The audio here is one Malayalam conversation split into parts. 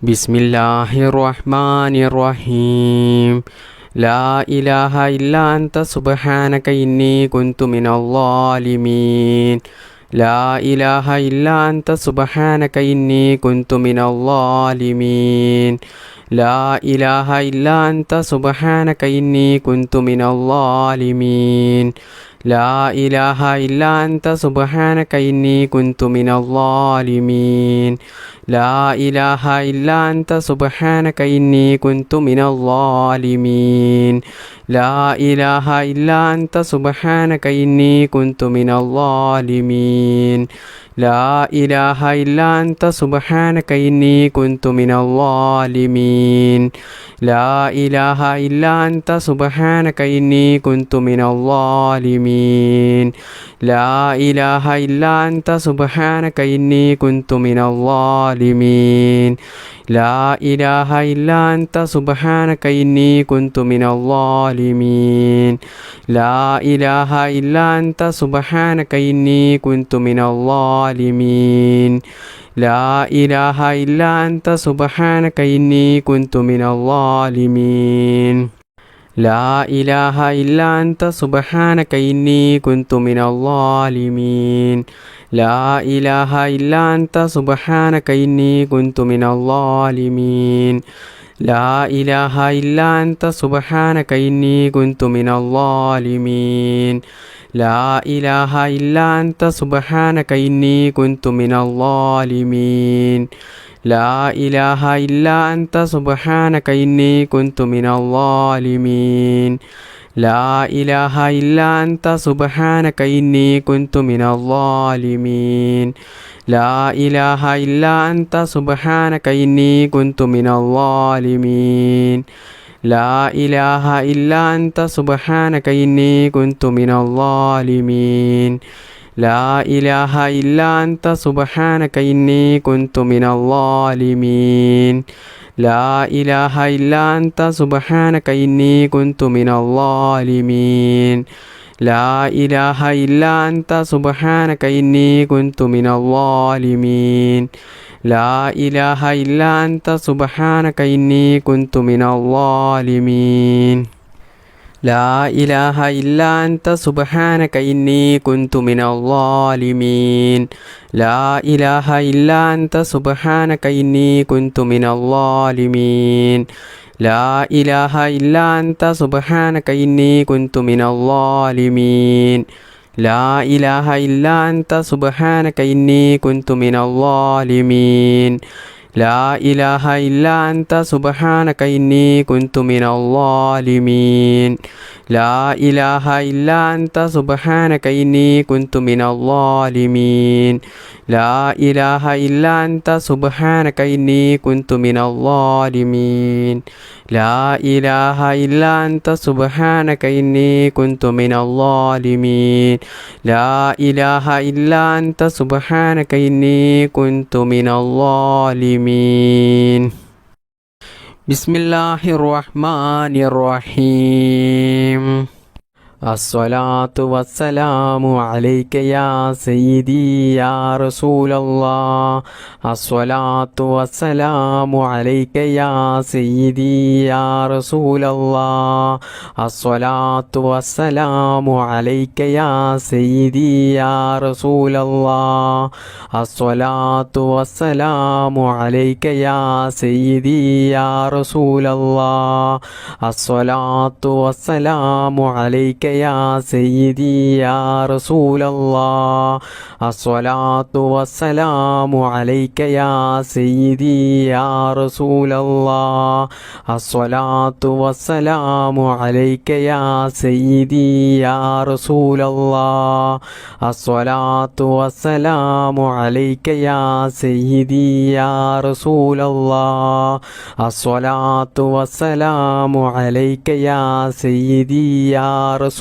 ബിസ്മില്ലാഹിർ റഹ്മാനിർ റഹീം. ലാ ഇലാഹ ഇല്ലാ അൻത സുബ്ഹാനക ഇന്നി കുന്തു മിനൽ ളാലിമീൻ. ലാ ഇലാഹ ഇല്ലാ അൻത സുബ്ഹാനക ഇന്നി കുന്തു മിനൽ ളാലിമീൻ. ലാ ഇലാഹ ഇല്ലാ അൻത സുബ്ഹാനക ഇന്നി കുന്തു മിനൽ ളാലിമീൻ. ലാ ഇലാഹ ഇല്ലാ അൻത സുബ്ഹാനക ഇന്നി കുന്തു മിനൽ ളാലിമീൻ. ലാ ഇലാഹ ഇല്ലാ അൻത സുബ്ഹാനക ഇന്നി കുന്തു മിനൽ ളാലിമീൻ. ലാ ഇലാഹ ഇല്ലാ അൻത സുബ്ഹാനക ഇന്നി കുന്തു മിനൽ ളാലിമീൻ. ലാ ഇലാഹ ഇല്ലാ അൻത സുബ്ഹാനക ഇന്നി കുന്തു മിനൽ ളാലിമീൻ. ലാ ഇലാഹ ഇല്ലാ അൻത സുബ്ഹാനക ഇന്നി കുന്തു മിനൽ ളാലിമീൻ. ലാ ഇലാഹ ഇല്ലാ അൻത സുബ്ഹാനക ഇന്നി കുന്തു മിനൽ ളാലിമീൻ. ലാ ഇലാഹ ഇല്ലാ അൻത സുബ്ഹാനക ഇന്നി കുന്തു മിനൽ ളാലിമീൻ. ലാ ഇലാഹ ഇല്ലാ അൻത സുബ്ഹാനക ഇന്നി കുന്തു മിനൽ ളാലിമീൻ. ലാ ഇലാഹ ഇല്ലാ അൻത സുബ്ഹാനക ഇന്നി കുന്തു മിനൽ ളാലിമീൻ. ലാ ഇലാഹ ഇല്ലാ അൻത സുബ്ഹാനക ഇന്നി കുന്തു മിനൽ ളാലിമീൻ. ലാ ഇലാഹ ഇല്ലാ അൻത സുബ്ഹാനക ഇന്നി കുന്തു മിനൽ ളാലിമീൻ. ലാ ഇലാഹ ഇല്ലാ അൻത സുബ്ഹാനക ഇന്നി കുന്തു മിനൽ ളാലിമീൻ. ലാ ഇലാഹ ഇല്ലാ അൻത സുബ്ഹാനക ഇന്നി കുന്തു മിനൽ ളാലിമീൻ. ലാ ഇലാഹ ഇല്ലാ അൻത സുബ്ഹാനക ഇന്നി കുന്തു മിനൽ ളാലിമീൻ. ലാ ഇലാഹ ഇല്ലാ അൻത സുബ്ഹാനക ഇന്നി കുന്തു മിനൽ ളാലിമീൻ. ലാ ഇലാഹ ഇല്ലാ അൻത സുബ്ഹാനക ഇന്നി കുന്തു മിനൽ ളാലിമീൻ. ലാ ഇലാഹ ഇല്ലാ അൻത സുബ്ഹാനക ഇന്നി കുന്തു മിനൽ ളാലിമീൻ. ലാ ഇലാഹ ഇല്ലാ അൻത സുബ്ഹാനക ഇന്നി കുന്തു മിനൽ ളാലിമീൻ. ലാ ഇലാഹ ഇല്ലാ അൻത സുബ്ഹാനക ഇന്നി കുന്തു മിനൽ ളാലിമീൻ. ലാ ഇലാഹ ഇല്ലാ അൻത സുബ്ഹാനക ഇന്നി കുന്തു മിനൽ ളാലിമീൻ. ലാ ഇലാഹ ഇല്ലാ അൻത സുബ്ഹാനക ഇന്നി കുന്തു മിനൽ ളാലിമീൻ. ലാ ഇലാഹ ഇല്ലാ അൻത സുബ്ഹാനക ഇന്നി കുന്തു മിനൽ ളാലിമീൻ. ലാ ഇലാഹ ഇല്ലാ അൻത സുബ്ഹാനക ഇന്നി കുന്തു മിനൽ ളാലിമീൻ. ലാ ഇലാഹ ഇല്ലാ അൻത സുബ്ഹാനക ഇന്നി കുന്തു മിനൽ ളാലിമീൻ. ലാ ഇലാഹ ഇല്ലാ അൻത സുബ്ഹാനക ഇന്നി കുന്തു മിനൽ ളാലിമീൻ. ലാ ഇലാഹ ഇല്ലാ അൻത സുബ്ഹാനക ഇന്നി കുന്തു മിനൽ ളാലിമീൻ. ലാ ഇലാഹ ഇല്ലാ അൻത സുബ്ഹാനക ഇന്നി കുന്തു മിനൽ ളാലിമീൻ. ലാ ഇലാഹ ഇല്ലാ അൻത സുബ്ഹാനക ഇന്നി കുന്തു മിനൽ ളാലിമീൻ. ലാ ഇലാഹ ഇല്ലാ അൻത സുബ്ഹാനക ഇന്നി കുന്തു മിനൽ ളാലിമീൻ. ലാ ഇലാഹ ഇല്ലാ അൻത സുബ്ഹാനക ഇന്നി കുന്തു മിനൽ ളാലിമീൻ. ബിസ്മില്ലാഹിർ റഹ്മാനിർ റഹീം. അസ്സലാത്തു വസ്സലാമു അലൈക യാ സയ്യിദി യാ റസൂലല്ലാഹ്. അസ്സലാത്തു വസ്സലാമു അലൈക യാ സയ്യിദി യാ റസൂലല്ലാഹ്. അസ്സലാത്തു വസ്സലാമു അലൈക യാ സയ്യിദി യാ റസൂലല്ലാഹ്. അസ്സലാത്തു വസ്സലാമു അലൈക യാ സയ്യിദി യാ റസൂലല്ലാഹ്. അസ്സലാത്തു വസ്സലാമു അലൈക യാ സയ്യിദി യാ റസൂലല്ലാഹ്. അസ്സലാത്തു വസ്സലാമു അലൈക യാ സയ്യിദി യാ റസൂലല്ലാഹ്. അസ്സലാത്തു വസ്സലാമു അലൈക യാ സയ്യിദി യാ റസൂലല്ലാഹ്. അസ്സലാത്തു വസ്സലാമു അലൈക യാ സയ്യിദി യാ റസൂലല്ലാഹ്. അസ്സലാത്തു വസ്സലാമു അലൈക യാ സയ്യിദി യാ റസൂലല്ലാഹ്.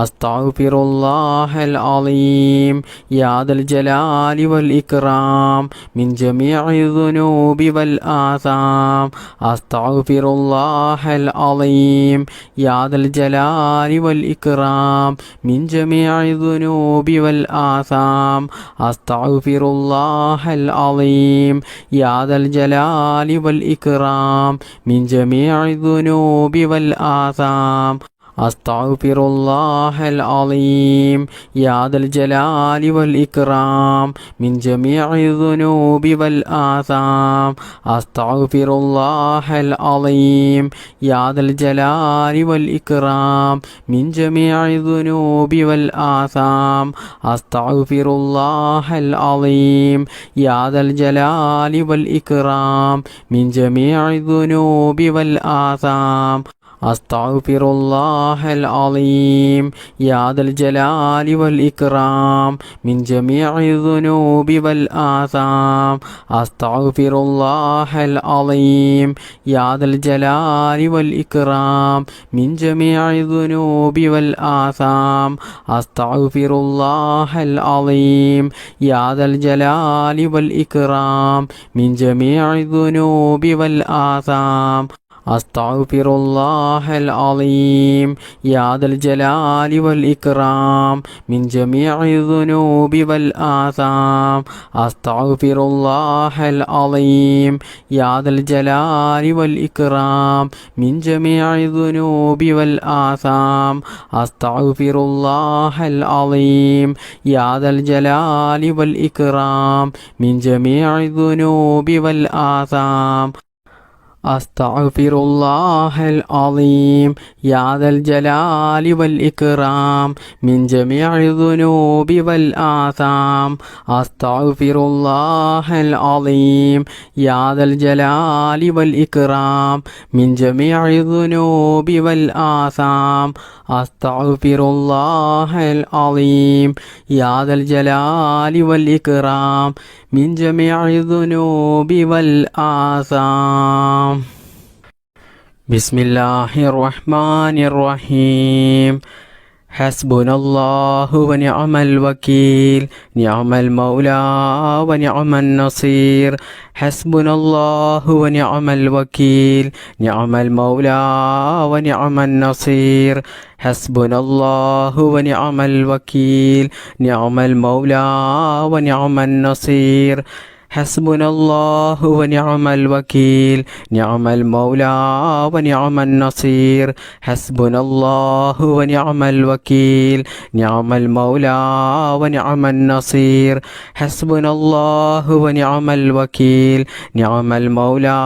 അസ്തഗ്ഫിറുല്ലാഹൽ അലീം യാ ദൽ ജലാലി വൽ ഇക്റാം മിൻ ജമീഇ ദുനൂബി വൽ ആസാം. അസ്തഗ്ഫിറുല്ലാഹൽ അലീം യാ ദൽ ജലാലി വൽ ഇക്റാം മിൻ ജമീഇ ദുനൂബി വൽ ആസാം. അസ്തഗ്ഫിറുല്ലാഹൽ അലീം യാ ദൽ ജലാലി വൽ ഇക്റാം മിൻ ജമീഇ ദുനൂബി വൽ ആസാം. അസ്തഗ്ഫിറുല്ലാഹൽ അലീം യാ ദൽ ജലാലി വൽ ഇക്റാം മിൻ ജമീഇ ദുനൂബി വൽ ആസാം. അസ്തഗ്ഫിറുല്ലാഹൽ അലീം യാ ദൽ ജലാലി വൽ ഇക്റാം മിൻ ജമീഇ ദുനൂബി വൽ ആസാം. അസ്തഗ്ഫിറുല്ലാഹൽ അലീം യാ ദൽ ജലാലി വൽ ഇക്റാം മിൻ ജമീഇ ദുനൂബി വൽ ആസാം. അസ്തഗ്ഫിറുല്ലാഹൽ അലീം യാ ദൽ ജലാലി വൽ ഇക്റാം മിൻ ജമീഇ ദുനൂബി വൽ ആസാം. അസ്തഗ്ഫിറുല്ലാഹൽ അലീം യാ ദൽ ജലാലി വൽ ഇക്റാം മിൻ ജമീഇ ദുനൂബി വൽ ആസാം. അസ്തഗ്ഫിറുല്ലാഹൽ അലീം യാ ദൽ ജലാലി വൽ ഇക്റാം മിൻ ജമീഇ ദുനൂബി വൽ ആസാം. അസ്തഗ്ഫിറുല്ലാഹൽ അലീം യാ ദൽ ജലാലി വൽ ഇക്റാം മിൻ ജമീഇ ദുനൂബി വൽ ആസാം. അസ്തഗ്ഫിറുല്ലാഹൽ അലീം യാ ദൽ ജലാലി വൽ ഇക്റാം മിൻ ജമീഇ ദുനൂബി വൽ ആസാം. അസ്തഗ്ഫിറുല്ലാഹൽ അലീം യാ ദൽ ജലാലി വൽ ഇക്റാം മിൻ ജമീഇ ദുനൂബി വൽ ആസാം. അസ്തഗ്ഫിറുല്ലാഹൽ അലീം യാ ദൽ ജലാലി വൽ ഇക്റാം മിൻ ജമീഇ ദുനൂബി വൽ ആസാം. അസ്തഗ്ഫിറുല്ലാഹൽ അലീം യാ ദൽ ജലാലി വൽ ഇക്റാം മിൻ ജമീഇ ദുനൂബി വൽ ആസാം. അസ്തഗ്ഫിറുല്ലാഹൽ അലീം യാ ദൽ ജലാലി വൽ ഇക്റാം മിൻ ജമീഇ ദുനൂബി വൽ ആസാം. ബിസ്മില്ലാഹിർ റഹ്മാനിർ റഹീം. ഹസ്ബുനല്ലാഹു വ നിഅമൽ വകീൽ നിഅമൽ മൗലാ വ നിഅമൻ നസീർ. ഹസ്ബുനല്ലാഹു വ നിഅമൽ വകീൽ നിഅമൽ മൗലാ വ നിഅമൻ നസീർ. ഹസ്ബുനല്ലാഹു വ നിഅമൽ വകീൽ നിഅമൽ മൗലാ വ നിഅമൻ നസീർ. ഹസ്ബുനല്ലാഹു വ നിഅമൽ വകീൽ നിഅമൽ മൗലാ വ നിഅമൻ നസീർ. ഹസ്ബുനല്ലാഹു വ നിഅമൽ വകീൽ നിഅമൽ മൗലാ വ നിഅമൻ നസീർ. ഹസ്ബുനല്ലാഹു വ നിഅമൽ വകീൽ നിഅമൽ മൗലാ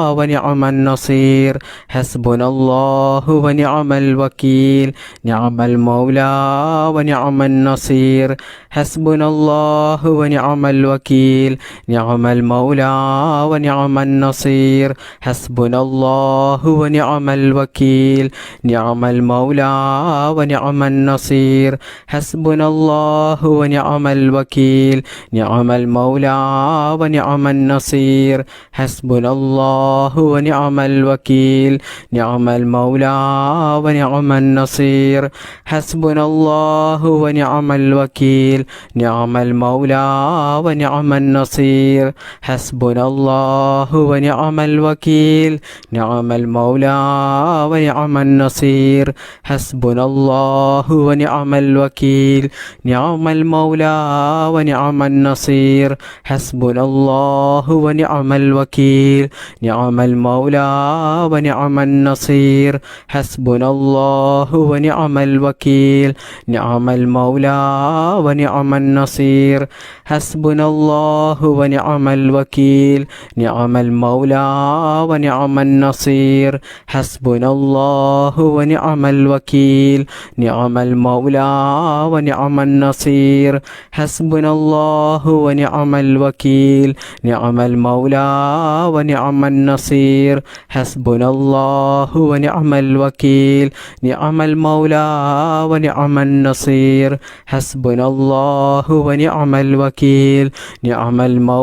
വ നിഅമൻ നസീർ. ഹസ്ബുനല്ലാഹു വ നിഅമൽ വകീൽ നിഅമൽ മൗലാ വ നിഅമൻ നസീർ. ഹസ്ബുനല്ലാഹു വ നിഅമൽ വകീൽ നിഅമൽ മൗലാ വ നിഅമൻ നസീർ. ഹസ്ബുനല്ലാഹു വ നിഅമൽ വകീൽ നിഅമൽ മൗലാ വ നിഅമൻ നസീർ. ഹസ്ബുനല്ലാഹു വ നിഅമൽ വകീൽ നിഅമൽ മൗലാ വ നിഅമൻ നസീർ. ഹസ്ബുനല്ലാഹു വ നിഅമൽ വകീൽ നിഅമൽ മൗലാ വ നിഅമൻ നസീർ. ഹസ്ബുനല്ലാഹു വ നിഅമൽ വകീൽ നിഅമൽ മൗലാ വ നിഅമൻ നസീർ. ഹസ്ബുനല്ലാഹു വ നിഅമൽ വകീൽ നിഅമൽ മൗലാ വ നിഅമൻ നസീർ. ഹസ്ബുനല്ലാഹു വ നിഅമൽ വകീൽ നിഅമൽ മൗലാ വ നിഅമൻ നസീർ. ഹസ്ബുനല്ലാഹു വ നിഅമൽ വകീൽ നിഅമൽ മൗലാ വ നിഅമൻ നസീർ. ഹസ്ബുനല്ലാഹു വ നിഅമൽ വകീൽ നിഅമൽ മൗലാ വ നിഅമൻ നസീർ. ഹസ്ബുനല്ലാഹു വ നിഅമൽ വകീൽ നിഅമൽ മൗലാ വ നിഅമൻ നസീർ. ഹസ്ബുനല്ലാഹു വ നിഅമൽ വകീൽ നിഅമൽ മൗലാ വ നിഅമൻ നസീർ. ഹസ്ബുനല്ലാഹു വ നിഅമൽ വകീൽ നിഅമൽ മൗലാ വ നിഅമൻ നസീർ. ഹസ്ബുനല്ലാഹു വ നിഅമൽ വകീൽ നിഅമൽ മൗലാ വ നിഅമൻ നസീർ. ഹസ്ബുനല്ലാഹു വ നിഅമൽ വകീൽ നിഅമൽ മൗലാ